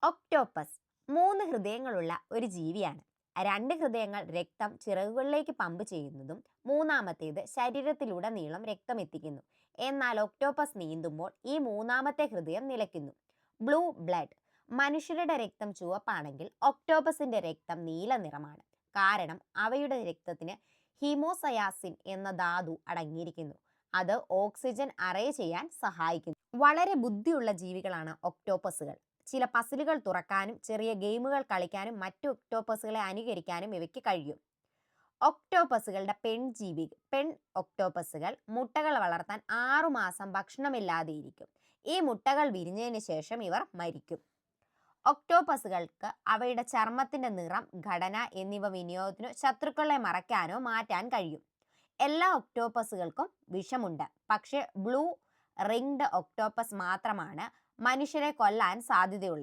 Octopus 3 ഹൃദയങ്ങളുള്ള ഒരു ജീവിയാണ്. 2 ഹൃദയങ്ങൾ രക്തം ചിറകുകളിലേക്ക് പമ്പ് ചെയ്യുന്നതും മൂന്നാമത്തേത് ശരീരത്തിലുടനീളം രക്തം എത്തിക്കുന്നു. എന്നാൽ ഒക്ടോപ്പസ് നീന്തുമ്പോൾ ഈ മൂന്നാമത്തെ ഹൃദയം നിലയ്ക്കുന്നു. Blue blood. മനുഷ്യരുടെ രക്തം ചുവപ്പാണെങ്കിൽ ഒക്ടോപ്പസിന്റെ രക്തം നീല നിറമാണ്. കാരണം അവയുടെ രക്തത്തിന് ഹീമോസയാസിൻ എന്ന ധാതു അടങ്ങിയിരിക്കുന്നു. അത് ഓക്സിജൻ അറേ ചെയ്യാൻ സഹായിക്കുന്നു. വളരെ ബുദ്ധിയുള്ള ജീവികളാണ് ഒക്ടോപ്പസുകൾ. ചില പസിലുകൾ തുറക്കാനും ചെറിയ ഗെയിമുകൾ കളിക്കാനും മറ്റു ഒക്ടോപ്പസുകളെ അനുകരിക്കാനും ഇവയ്ക്ക് കഴിയും. ഒക്ടോപ്പസുകളുടെ പെൺ ഒക്ടോപ്പസുകൾ മുട്ടകൾ വളർത്താൻ 6 മാസം ഭക്ഷണമില്ലാതെ ഇരിക്കും. ഈ മുട്ടകൾ വിരിഞ്ഞതിന് ശേഷം ഇവർ മരിക്കും. ഒക്ടോപ്പസുകൾക്ക് അവയുടെ ചർമ്മത്തിന്റെ നിറം, ഘടന എന്നിവ വിനിയോഗത്തിനോ ശത്രുക്കളെ മറയ്ക്കാനോ മാറ്റാൻ കഴിയും. എല്ലാ ഒക്ടോപ്പസുകൾക്കും വിഷമുണ്ട്. പക്ഷേ ബ്ലൂ റിംഗ്ഡ് ഒക്ടോപ്പസ് മാത്രമാണ് മനുഷ്യരെ കൊല്ലാൻ സാധ്യതയുള്ളത്.